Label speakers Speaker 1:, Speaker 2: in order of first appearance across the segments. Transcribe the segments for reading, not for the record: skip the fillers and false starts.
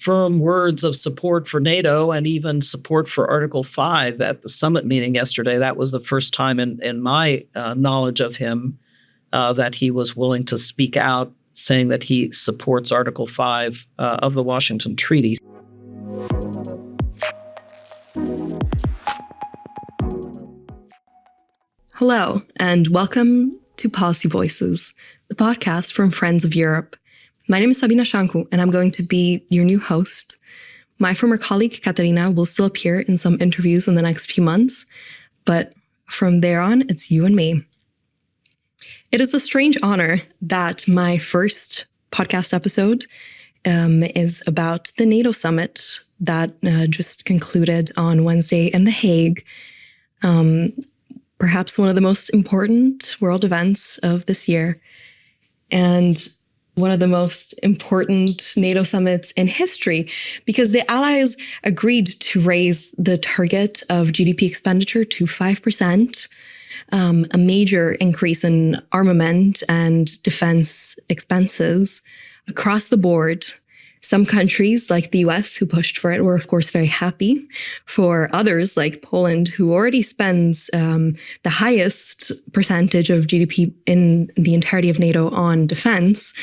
Speaker 1: firm words of support for NATO and even support for Article 5 at the summit meeting yesterday. That was the first time in my knowledge of him that he was willing to speak out, saying that he supports Article 5 of the Washington Treaty.
Speaker 2: Hello, and welcome to Policy Voices, the podcast from Friends of Europe. My name is Sabina Șancu, and I'm going to be your new host. My former colleague, Katarina, will still appear in some interviews in the next few months, but from there on, it's you and me. It is a strange honor that my first podcast episode is about the NATO summit that just concluded on Wednesday in The Hague. Perhaps one of the most important world events of this year, and one of the most important NATO summits in history, because the Allies agreed to raise the target of GDP expenditure to 5%, a major increase in armament and defense expenses across the board. Some countries, like the US, who pushed for it, were, of course, very happy. For others, like Poland, who already spends the highest percentage of GDP in the entirety of NATO on defense,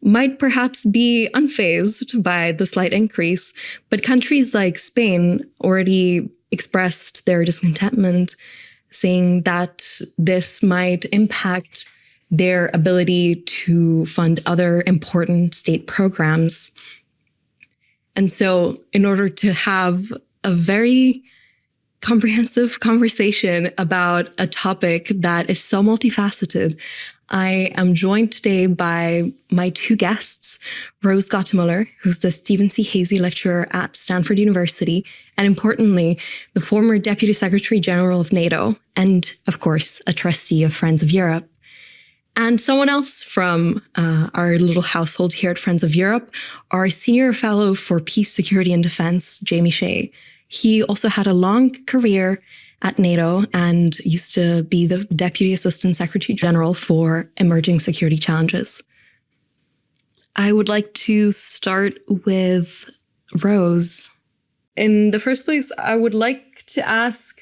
Speaker 2: might perhaps be unfazed by the slight increase. But countries like Spain already expressed their discontentment, saying that this might impact their ability to fund other important state programs. And so in order to have a very comprehensive conversation about a topic that is so multifaceted, I am joined today by my two guests, Rose Gottemuller, who's the Stephen C. Hasey Lecturer at Stanford University, and importantly, the former Deputy Secretary General of NATO, and of course, a trustee of Friends of Europe. And someone else from our little household here at Friends of Europe, our Senior Fellow for Peace, Security and Defense, Jamie Shea. He also had a long career at NATO and used to be the Deputy Assistant Secretary General for Emerging Security Challenges. I would like to start with Rose. In the first place, I would like to ask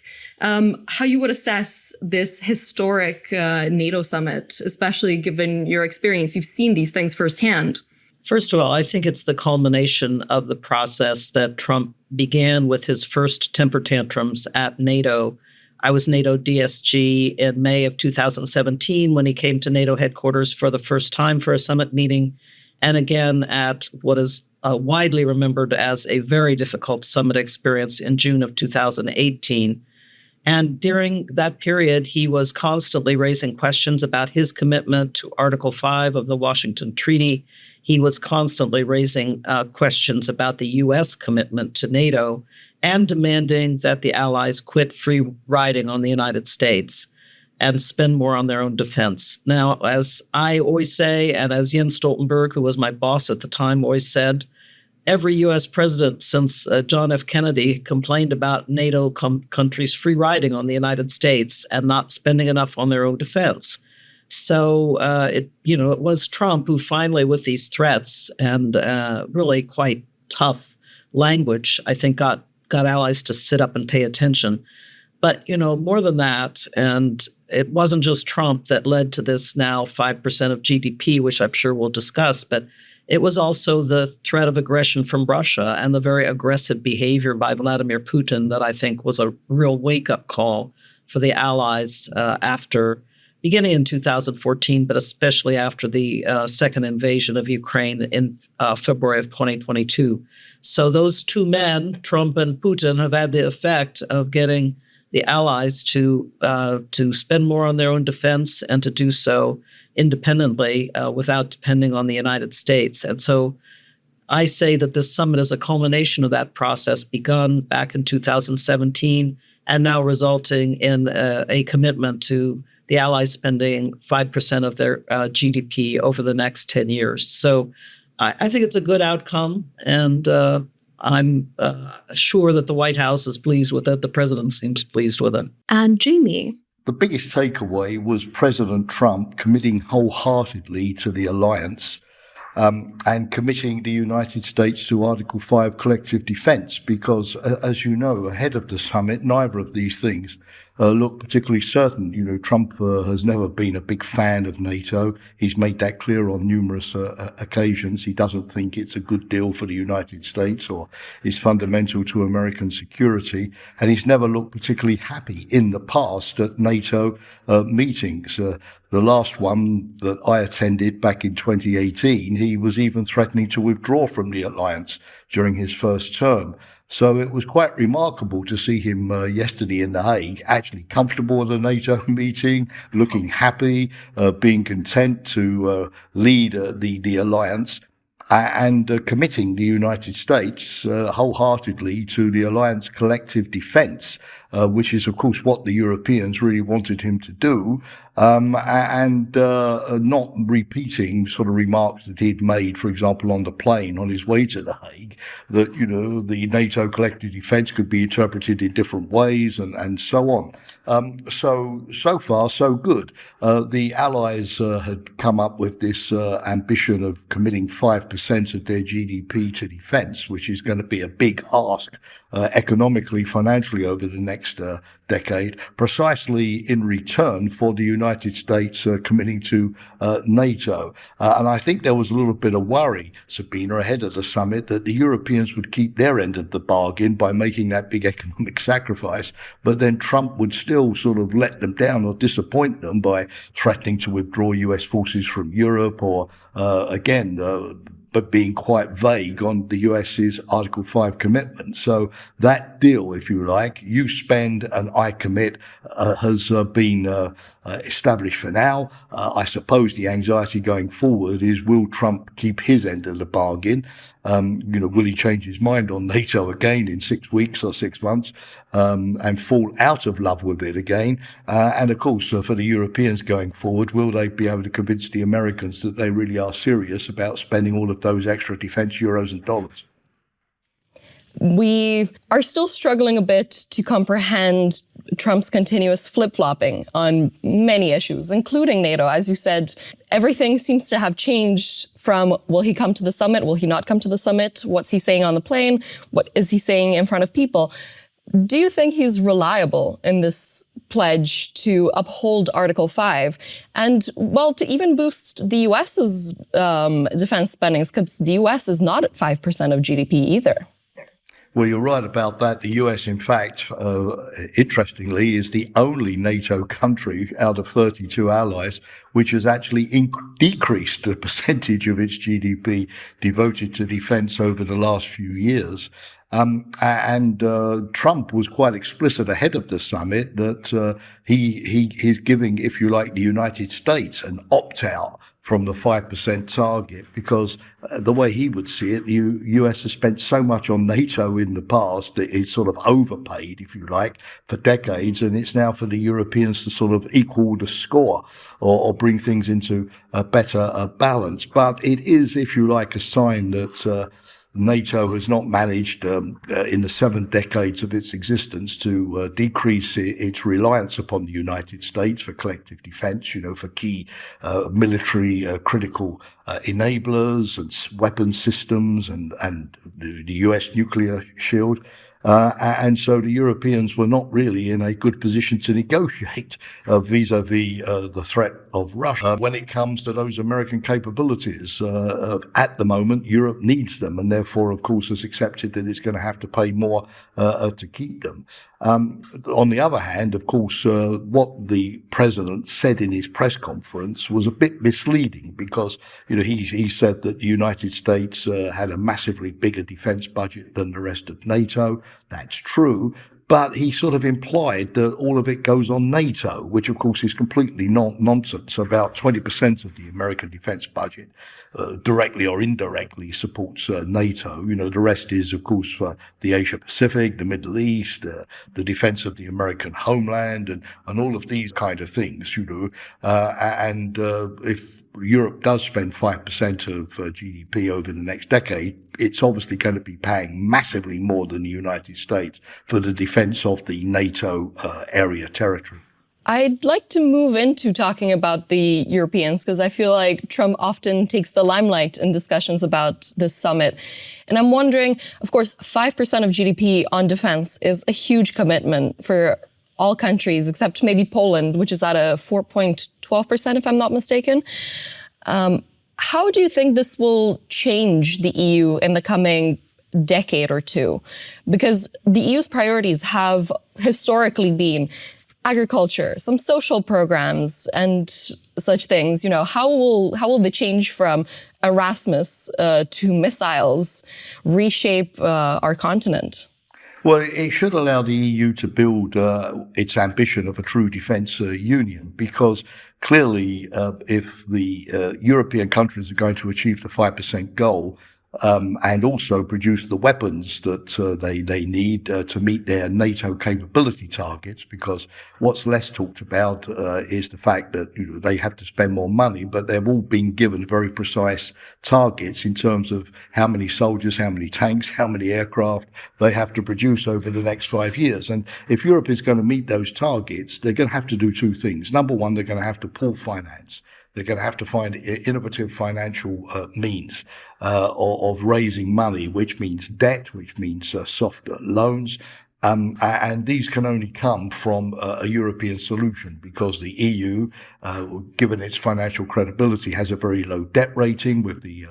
Speaker 2: how you would assess this historic NATO summit, especially given your experience. You've seen these things firsthand.
Speaker 1: First of all, I think it's the culmination of the process that Trump began with his first temper tantrums at NATO. I was NATO DSG in May of 2017 when he came to NATO headquarters for the first time for a summit meeting, and again at what is widely remembered as a very difficult summit experience in June of 2018. And during that period, he was constantly raising questions about his commitment to Article 5 of the Washington Treaty. He was constantly raising questions about the U.S. commitment to NATO and demanding that the Allies quit free riding on the United States and spend more on their own defense. Now, as I always say, and as Jens Stoltenberg, who was my boss at the time, always said, every U.S. president since John F. Kennedy complained about NATO countries free riding on the United States and not spending enough on their own defense. So it was Trump who finally, with these threats and really quite tough language, I think got allies to sit up and pay attention. But more than that, and it wasn't just Trump that led to this now 5% of GDP, which I'm sure we'll discuss, but it was also the threat of aggression from Russia and the very aggressive behavior by Vladimir Putin that I think was a real wake-up call for the Allies beginning in 2014, but especially after the second invasion of Ukraine in February of 2022. So those two men, Trump and Putin, have had the effect of getting the Allies to spend more on their own defense and to do so independently without depending on the United States. And so I say that this summit is a culmination of that process begun back in 2017 and now resulting in a commitment to the Allies spending 5% of their GDP over the next 10 years. So I think it's a good outcome, and I'm sure that the White House is pleased with it. The president seems pleased with it.
Speaker 2: And Jamie?
Speaker 3: The biggest takeaway was President Trump committing wholeheartedly to the alliance and committing the United States to Article 5 collective defense, because, as you know, ahead of the summit, neither of these things look particularly certain. You know, Trump has never been a big fan of NATO. He's made that clear on numerous occasions. He doesn't think it's a good deal for the United States or is fundamental to American security. And he's never looked particularly happy in the past at NATO meetings. The last one that I attended back in 2018, he was even threatening to withdraw from the alliance during his first term. So it was quite remarkable to see him yesterday in The Hague, actually comfortable at a NATO meeting, looking happy, being content to lead the alliance, and committing the United States wholeheartedly to the alliance collective defense, which is, of course, what the Europeans really wanted him to do, and not repeating sort of remarks that he'd made, for example, on the plane on his way to The Hague, that, you know, the NATO collective defense could be interpreted in different ways and so on. So far, so good. The Allies had come up with this ambition of committing 5% of their GDP to defense, which is going to be a big ask economically, financially over the next decade, precisely in return for the United States committing to NATO. And I think there was a little bit of worry, Sabina, ahead of the summit that the Europeans would keep their end of the bargain by making that big economic sacrifice, but then Trump would still sort of let them down or disappoint them by threatening to withdraw US forces from Europe or, but being quite vague on the US's Article 5 commitment. So that deal, if you like, you spend and I commit, has been established for now. I suppose the anxiety going forward is, will Trump keep his end of the bargain? Will he change his mind on NATO again in 6 weeks or 6 months, and fall out of love with it again? And of course, for the Europeans going forward, will they be able to convince the Americans that they really are serious about spending all of those extra defense euros and dollars?
Speaker 2: We are still struggling a bit to comprehend Trump's continuous flip-flopping on many issues, including NATO. As you said, everything seems to have changed from, will he come to the summit? Will he not come to the summit? What's he saying on the plane? What is he saying in front of people? Do you think he's reliable in this pledge to uphold Article 5 and, well, to even boost the U.S.'s defense spending, because the U.S. is not at 5% of GDP either?
Speaker 3: Well, you're right about that. The US, in fact, interestingly, is the only NATO country out of 32 allies which has actually decreased the percentage of its GDP devoted to defense over the last few years. Trump was quite explicit ahead of the summit that he's giving, if you like, the United States an opt-out from the 5% target, because the way he would see it, the US has spent so much on NATO in the past that it's sort of overpaid, if you like, for decades, and it's now for the Europeans to sort of equal the score or bring things into a better balance. But it is, if you like, a sign that NATO has not managed in the 7 decades of its existence to decrease its reliance upon the United States for collective defense, for key military critical enablers and weapons systems and the US nuclear shield. And so the Europeans were not really in a good position to negotiate vis-a-vis the threat of Russia when it comes to those American capabilities. At the moment, Europe needs them, and therefore, of course, has accepted that it's going to have to pay more to keep them. On the other hand, of course, what the president said in his press conference was a bit misleading, because he said that the United States had a massively bigger defense budget than the rest of NATO. That's true. But he sort of implied that all of it goes on NATO, which of course is completely nonsense. About 20% of the American defense budget, directly or indirectly, supports NATO. The rest is, of course, for the Asia Pacific, the Middle East, the defense of the American homeland, and all of these kind of things. If Europe does spend 5% of GDP over the next decade, it's obviously going to be paying massively more than the United States for the defense of the NATO area territory.
Speaker 2: I'd like to move into talking about the Europeans because I feel like Trump often takes the limelight in discussions about this summit. And I'm wondering, of course, 5% of GDP on defense is a huge commitment for all countries except maybe Poland, which is at a 4.12%, if I'm not mistaken. How do you think this will change the EU in the coming decade or two? Because the EU's priorities have historically been agriculture, some social programs and such things. How will the change from Erasmus to missiles reshape our continent?
Speaker 3: Well, it should allow the EU to build its ambition of a true defence union, because clearly if the European countries are going to achieve the 5% goal, and also produce the weapons that they need to meet their NATO capability targets, because what's less talked about is the fact that they have to spend more money, but they've all been given very precise targets in terms of how many soldiers, how many tanks, how many aircraft they have to produce over the next 5 years. And if Europe is going to meet those targets, they're going to have to do two things. Number one, they're going to have to pool finance. They're going to have to find innovative financial means of raising money, which means debt, which means softer loans. And these can only come from a European solution, because the EU, given its financial credibility, has a very low debt rating with the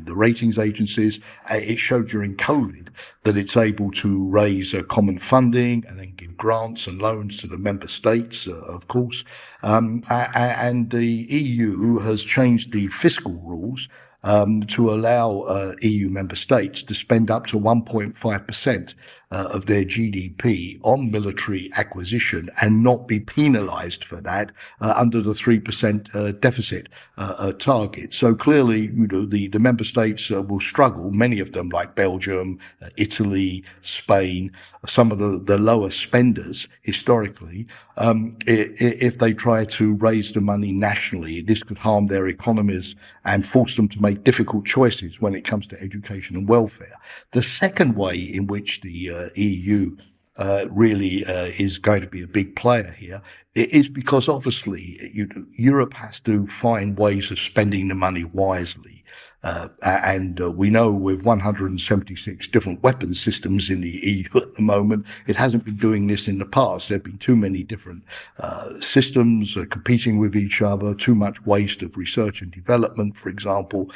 Speaker 3: ratings agencies. It showed during COVID that it's able to raise common funding and then give grants and loans to the member states, of course. And the EU has changed the fiscal rules to allow EU member states to spend up to 1.5% of their GDP on military acquisition and not be penalized for that under the 3% deficit target. So clearly, the member states will struggle, many of them like Belgium, Italy, Spain, some of the lower spenders historically, if they try to raise the money nationally. This could harm their economies and force them to make difficult choices when it comes to education and welfare. The second way in which the EU really is going to be a big player here is because obviously Europe has to find ways of spending the money wisely. And we know with 176 different weapons systems in the EU at the moment, it hasn't been doing this in the past. There have been too many different systems competing with each other, too much waste of research and development, for example,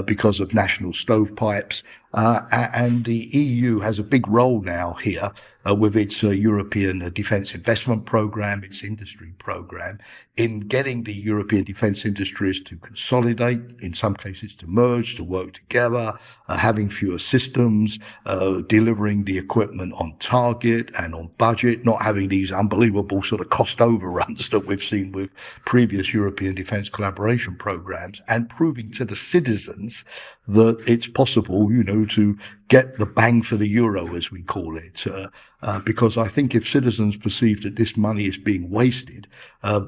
Speaker 3: because of national stovepipes. And the EU has a big role now here with its European Defence Investment Programme, its industry programme, in getting the European defence industries to consolidate, in some cases to merge, to work together, having fewer systems, delivering the equipment on target and on budget, not having these unbelievable sort of cost overruns that we've seen with previous European defence collaboration programmes, and proving to the citizens that it's possible, to get the bang for the euro, as we call it. Because I think if citizens perceive that this money is being wasted,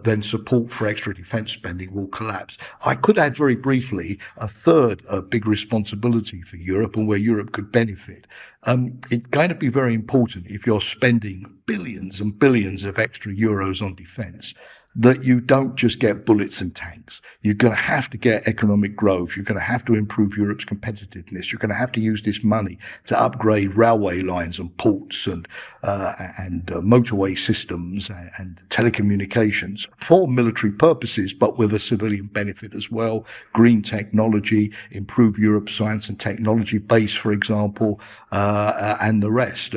Speaker 3: then support for extra defence spending will collapse. I could add very briefly a third big responsibility for Europe and where Europe could benefit. It's going to be very important, if you're spending billions and billions of extra euros on defence, that you don't just get bullets and tanks. You're going to have to get economic growth. You're going to have to improve Europe's competitiveness. You're going to have to use this money to upgrade railway lines and ports and motorway systems and telecommunications for military purposes, but with a civilian benefit as well. Green technology, improve Europe's science and technology base, for example, and the rest.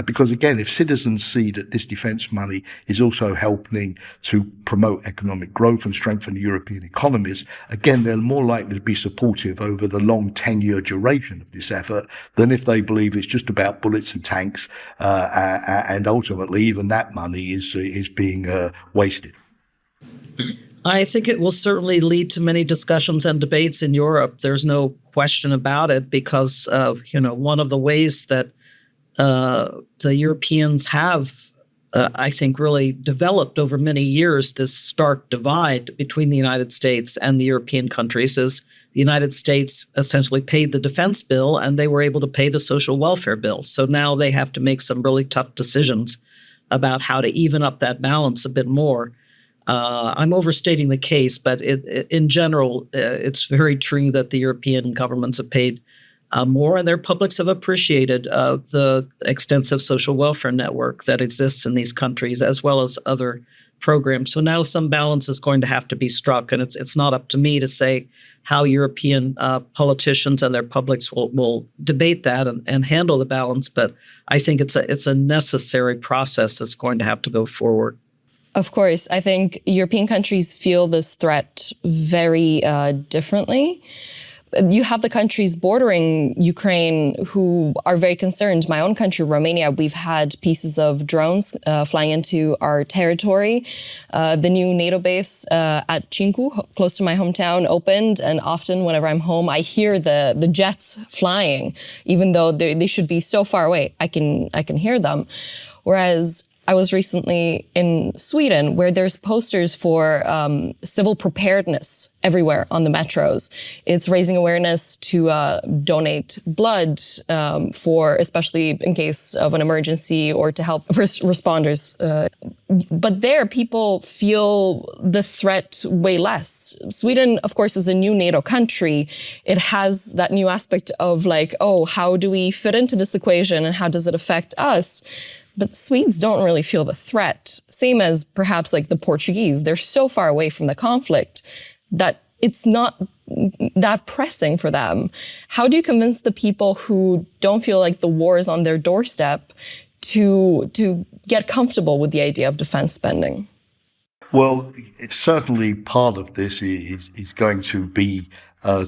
Speaker 3: Because again, if citizens see that this defence money is also helping to promote economic growth and strengthen the European economies, again, they're more likely to be supportive over the long 10-year duration of this effort than if they believe it's just about bullets and tanks, and ultimately even that money is being wasted.
Speaker 1: I think it will certainly lead to many discussions and debates in Europe. There's no question about it, because one of the ways that the Europeans have I think really developed over many years this stark divide between the United States and the European countries is the United States essentially paid the defense bill and they were able to pay the social welfare bill. So now they have to make some really tough decisions about how to even up that balance a bit more. I'm overstating the case, but in general, it's very true that the European governments have paid more, and their publics have appreciated the extensive social welfare network that exists in these countries, as well as other programs. So now some balance is going to have to be struck, and it's not up to me to say how European politicians and their publics will debate that and handle the balance. But I think it's a necessary process that's going to have to go forward.
Speaker 2: Of course, I think European countries feel this threat very differently. You have the countries bordering Ukraine who are very concerned. My own country, Romania, we've had pieces of drones flying into our territory. The new NATO base at Cincu, close to my hometown, opened, and often whenever I'm home, I hear the jets flying, even though they should be so far away. I can hear them. Whereas I was recently in Sweden, where there's posters for civil preparedness everywhere on the metros. It's raising awareness to donate blood for, especially in case of an emergency, or to help first responders. But there, people feel the threat way less. Sweden, of course, is a new NATO country. It has that new aspect of like, oh, how do we fit into this equation and how does it affect us? But Swedes don't really feel the threat. Same as perhaps like the Portuguese. They're so far away from the conflict that it's not that pressing for them. How do you convince the people who don't feel like the war is on their doorstep to get comfortable with the idea of defense spending?
Speaker 3: Well, certainly part of this is going to be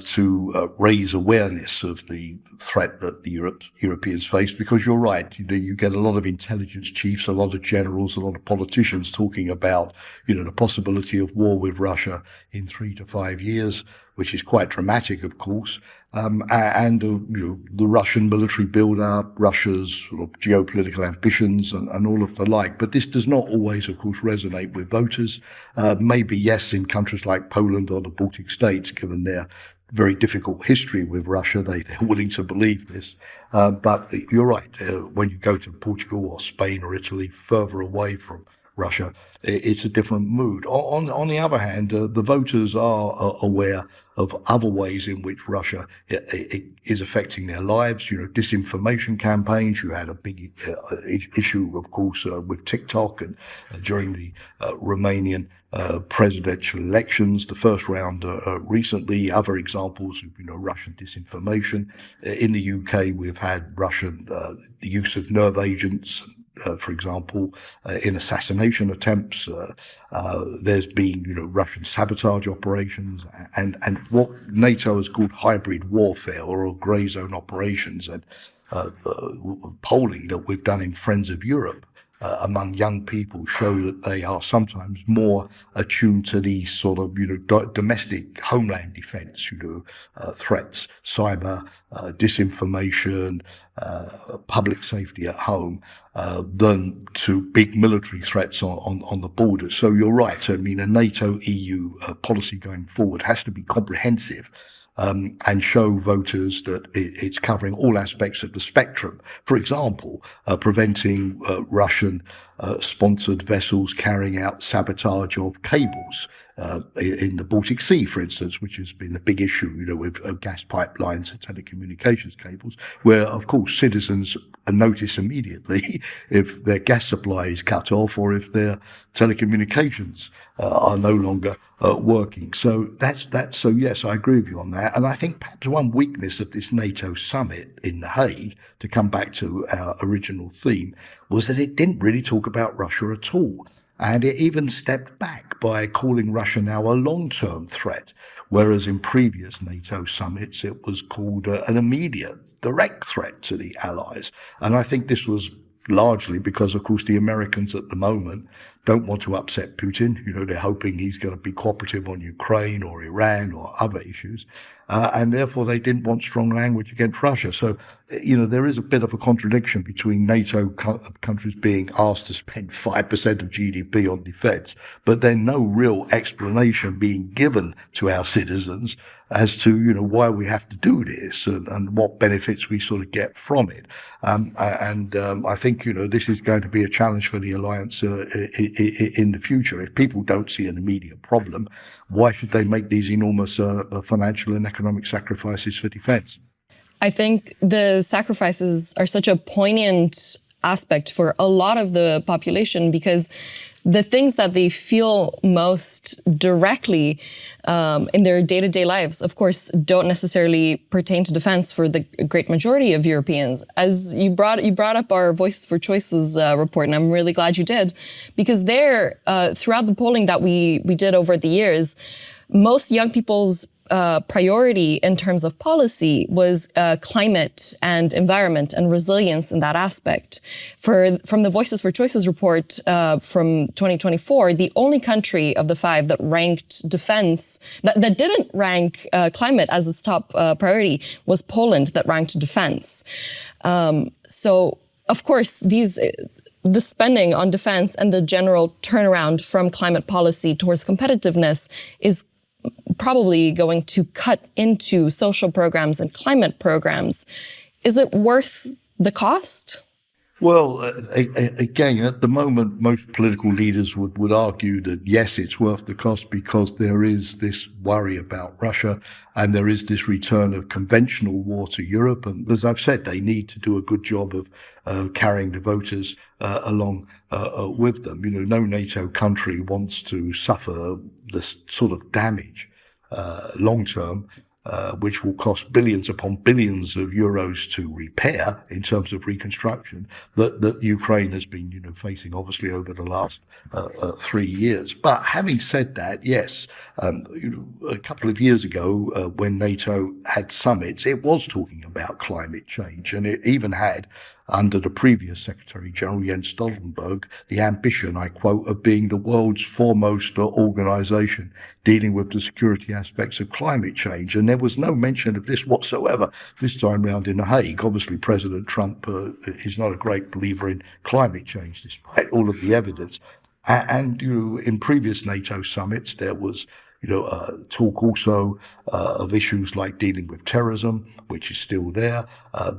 Speaker 3: to raise awareness of the threat that the Europeans face, because you're right, you get a lot of intelligence chiefs, a lot of generals, a lot of politicians talking about, the possibility of war with Russia in 3 to 5 years, which is quite dramatic, of course, and the Russian military build-up, Russia's sort of geopolitical ambitions, and all of the like. But this does not always, of course, resonate with voters. Maybe yes, in countries like Poland or the Baltic states, given their very difficult history with Russia, they're willing to believe this. But you're right. When you go to Portugal or Spain or Italy, further away from Russia, it's a different mood. On the other hand, the voters are aware of other ways in which Russia is affecting their lives. Disinformation campaigns. You had a big issue, of course, with TikTok, and during the Romanian presidential elections, the first round recently. Other examples of Russian disinformation. In the UK, we've had the use of nerve agents. For example, in assassination attempts, there's been, Russian sabotage operations and what NATO has called hybrid warfare or grey zone operations. And polling that we've done in Friends of Europe among young people show that they are sometimes more attuned to these sort of, domestic homeland defense, threats, cyber, disinformation, public safety at home, than to big military threats on the border. So you're right. I mean, a NATO EU policy going forward has to be comprehensive. And show voters that it's covering all aspects of the spectrum. For example, preventing Russian sponsored vessels carrying out sabotage of cables in the Baltic Sea, for instance, which has been a big issue, with gas pipelines and telecommunications cables, where, of course, citizens notice immediately if their gas supply is cut off or if their telecommunications are no longer working. So so yes, I agree with you on that. And I think perhaps one weakness of this NATO summit in The Hague, to come back to our original theme, was that it didn't really talk about Russia at all. And it even stepped back by calling Russia now a long-term threat, whereas in previous NATO summits it was called an immediate, direct threat to the allies. And I think this was largely because, of course, the Americans at the moment don't want to upset Putin. They're hoping he's going to be cooperative on Ukraine or Iran or other issues. and therefore they didn't want strong language against Russia. So, there is a bit of a contradiction between NATO countries being asked to spend 5% of GDP on defense, but then no real explanation being given to our citizens as to, why we have to do this and what benefits we sort of get from it. I think, this is going to be a challenge for the alliance in the future. If people don't see an immediate problem, why should they make these enormous financial and economic sacrifices for defense?
Speaker 2: I think the sacrifices are such a poignant aspect for a lot of the population, because the things that they feel most directly in their day-to-day lives, of course, don't necessarily pertain to defense for the great majority of Europeans. As you brought up our Voices for Choices report, and I'm really glad you did, because there, throughout the polling that we did over the years, most young people's priority in terms of policy was climate and environment and resilience in that aspect. From the Voices for Choices report from 2024, the only country of the 5 that ranked defense, that didn't rank climate as its top priority, was Poland, that ranked defense. So, of course, the spending on defense and the general turnaround from climate policy towards competitiveness is probably going to cut into social programs and climate programs. Is it worth the cost?
Speaker 3: Well, again, at the moment, most political leaders would argue that, yes, it's worth the cost because there is this worry about Russia and there is this return of conventional war to Europe. And as I've said, they need to do a good job of carrying the voters along with them. No NATO country wants to suffer this sort of damage long term, which will cost billions upon billions of euros to repair in terms of reconstruction that Ukraine has been, facing obviously over the last 3 years. But having said that, yes, a couple of years ago, when NATO had summits, it was talking about climate change, and it even had, under the previous Secretary General Jens Stoltenberg, the ambition, I quote, of being the world's foremost organization dealing with the security aspects of climate change. And there was no mention of this whatsoever this time round in The Hague. Obviously, President Trump is not a great believer in climate change, despite all of the evidence. And in previous NATO summits, there was talk also of issues like dealing with terrorism, which is still there.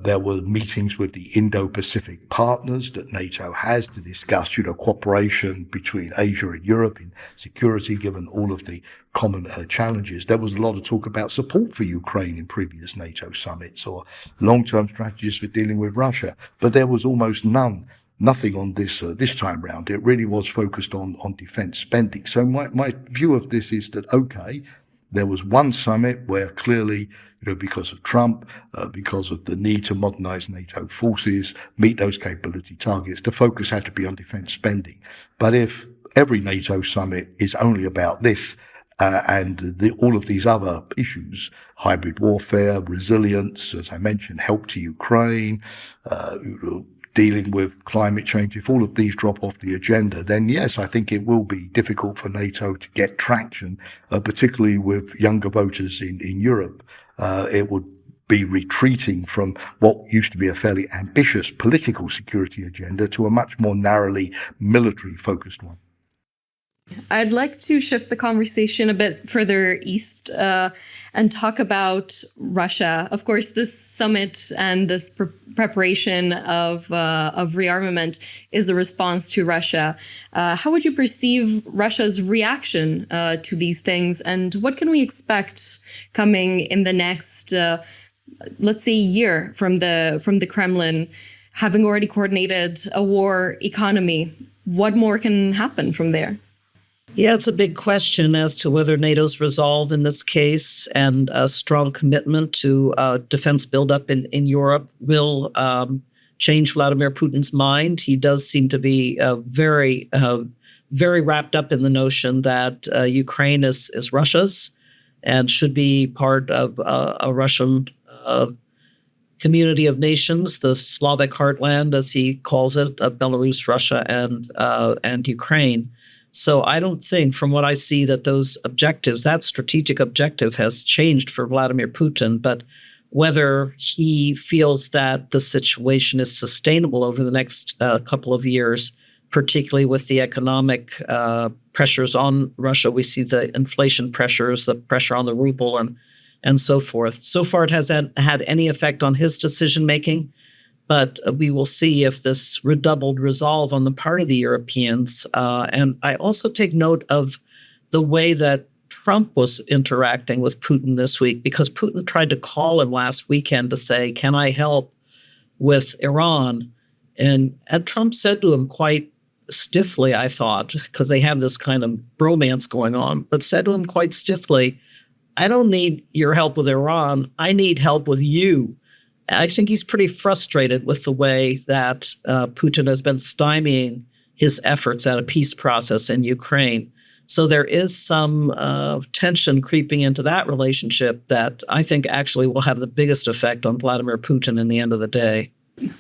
Speaker 3: There were meetings with the Indo-Pacific partners that NATO has to discuss, cooperation between Asia and Europe in security, given all of the common challenges. There was a lot of talk about support for Ukraine in previous NATO summits or long-term strategies for dealing with Russia, but there was almost nothing on this time round. It really was focused on defense spending. So my view of this is that, okay, there was one summit where clearly, because of Trump, because of the need to modernize NATO forces, meet those capability targets, the focus had to be on defense spending. But if every NATO summit is only about this, and all of these other issues, hybrid warfare, resilience, as I mentioned, help to Ukraine, dealing with climate change, if all of these drop off the agenda, then yes, I think it will be difficult for NATO to get traction, particularly with younger voters in Europe. It would be retreating from what used to be a fairly ambitious political security agenda to a much more narrowly military-focused one.
Speaker 2: I'd like to shift the conversation a bit further east and talk about Russia. Of course, this summit and this preparation of rearmament is a response to Russia. How would you perceive Russia's reaction to these things, and what can we expect coming in the next, let's say, year from the Kremlin, having already coordinated a war economy? What more can happen from there?
Speaker 1: Yeah, it's a big question as to whether NATO's resolve in this case and a strong commitment to defense buildup in Europe will change Vladimir Putin's mind. He does seem to be very wrapped up in the notion that Ukraine is Russia's and should be part of a Russian community of nations, the Slavic heartland, as he calls it, Belarus, Russia, and Ukraine. So I don't think, from what I see, that those objectives, that strategic objective has changed for Vladimir Putin. But whether he feels that the situation is sustainable over the next couple of years, particularly with the economic pressures on Russia, we see the inflation pressures, the pressure on the ruble, and so forth. So far, it hasn't had any effect on his decision making. But we will see if this redoubled resolve on the part of the Europeans. And I also take note of the way that Trump was interacting with Putin this week, because Putin tried to call him last weekend to say, can I help with Iran? And Trump said to him quite stiffly, I thought, because they have this kind of bromance going on, but said to him quite stiffly, I don't need your help with Iran. I need help with you. I think he's pretty frustrated with the way that Putin has been stymieing his efforts at a peace process in Ukraine. So there is some tension creeping into that relationship that I think actually will have the biggest effect on Vladimir Putin in the end of the day.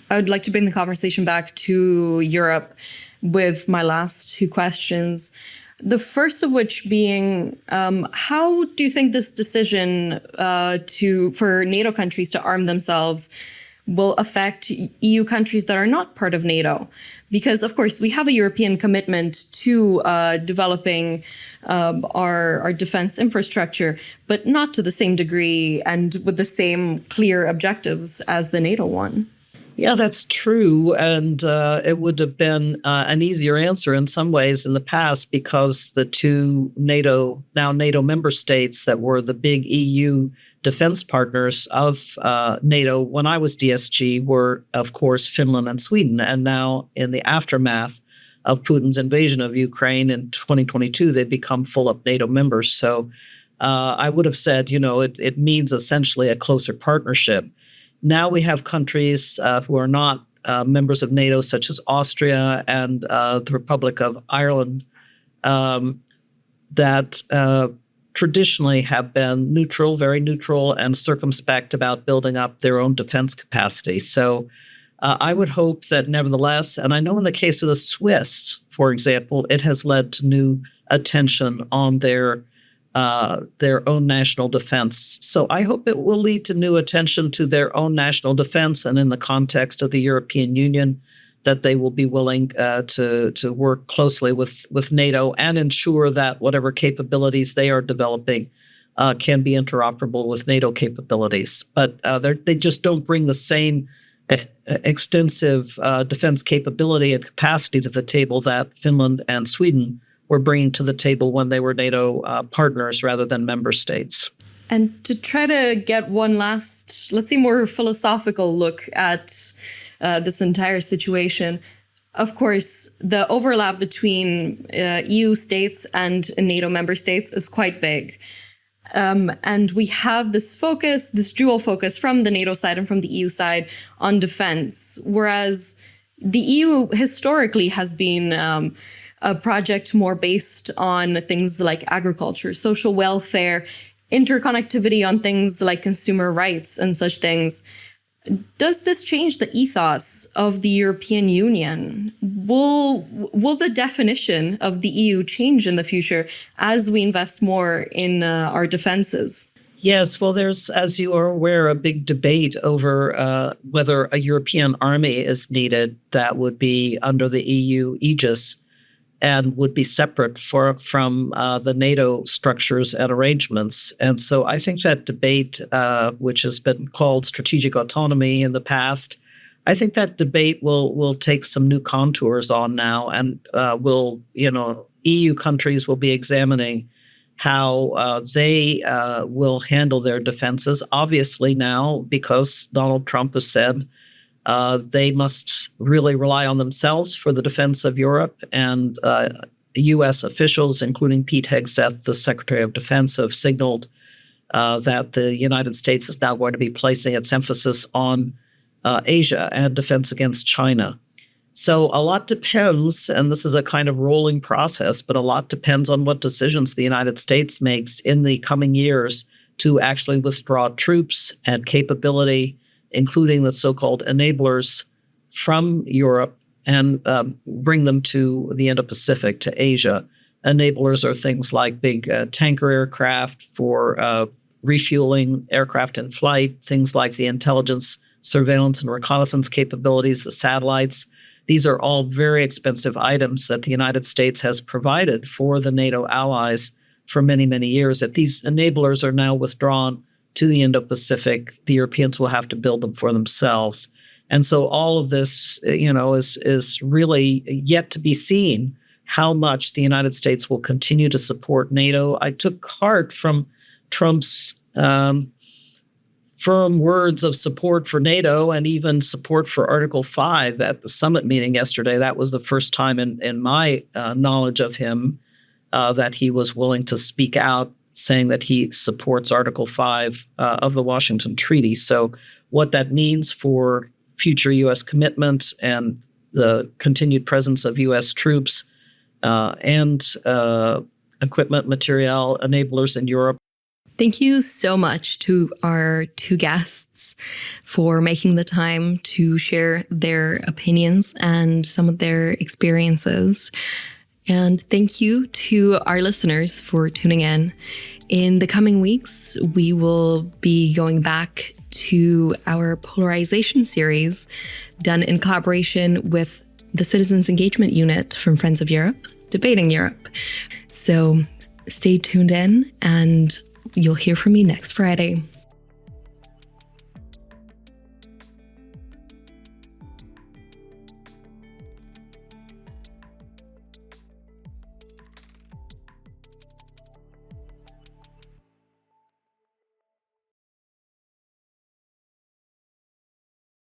Speaker 2: I would like to bring the conversation back to Europe with my last two questions. The first of which being, how do you think this decision for NATO countries to arm themselves will affect EU countries that are not part of NATO? Because, of course, we have a European commitment to developing our defense infrastructure, but not to the same degree and with the same clear objectives as the NATO one.
Speaker 1: Yeah, that's true. And it would have been an easier answer in some ways in the past, because the two NATO member states that were the big EU defense partners of NATO when I was DSG were, of course, Finland and Sweden. And now in the aftermath of Putin's invasion of Ukraine in 2022, they've become full-up NATO members. So I would have said, it means essentially a closer partnership. Now we have countries who are not members of NATO, such as Austria and the Republic of Ireland, that traditionally have been neutral, very neutral, and circumspect about building up their own defense capacity. So I would hope that nevertheless, and I know in the case of the Swiss, for example, it has led to new attention on their own national defense. So I hope it will lead to new attention to their own national defense, and in the context of the European Union, that they will be willing to work closely with NATO and ensure that whatever capabilities they are developing can be interoperable with NATO capabilities. But they just don't bring the same extensive defense capability and capacity to the table that Finland and Sweden were bringing to the table when they were NATO partners rather than member states.
Speaker 2: And to try to get one last, let's say, more philosophical look at this entire situation, of course, the overlap between EU states and NATO member states is quite big. And we have this dual focus from the NATO side and from the EU side on defense, whereas the EU historically has been a project more based on things like agriculture, social welfare, interconnectivity on things like consumer rights and such things. Does this change the ethos of the European Union? Will the definition of the EU change in the future as we invest more in our defenses?
Speaker 1: Yes, well, there's, as you are aware, a big debate over whether a European army is needed that would be under the EU aegis and would be separate from the NATO structures and arrangements. And so I think that debate, which has been called strategic autonomy in the past, I think that debate will take some new contours on now, and EU countries will be examining how they will handle their defenses. Obviously now, because Donald Trump has said they must really rely on themselves for the defense of Europe, and U.S. officials, including Pete Hegseth, the Secretary of Defense, have signaled that the United States is now going to be placing its emphasis on Asia and defense against China. So a lot depends, and this is a kind of rolling process, but a lot depends on what decisions the United States makes in the coming years to actually withdraw troops and capability, including the so-called enablers, from Europe and bring them to the Indo-Pacific, to Asia. enablers are things like big tanker aircraft for refueling aircraft in flight, things like the intelligence, surveillance, and reconnaissance capabilities, the satellites. These are all very expensive items that the United States has provided for the NATO allies for many, many years. If these enablers are now withdrawn to the Indo-Pacific, the Europeans will have to build them for themselves. And so all of this, is really yet to be seen how much the United States will continue to support NATO. I took heart from Trump's firm words of support for NATO and even support for Article 5 at the summit meeting yesterday. That was the first time in my knowledge of him that he was willing to speak out, saying that he supports Article 5 of the Washington Treaty. So what that means for future U.S. commitments and the continued presence of U.S. troops and equipment, material, enablers in Europe.
Speaker 2: Thank you so much to our two guests for making the time to share their opinions and some of their experiences. And thank you to our listeners for tuning in. In the coming weeks, we will be going back to our polarization series done in collaboration with the Citizens Engagement Unit from Friends of Europe, Debating Europe. So stay tuned in and you'll hear from me next Friday.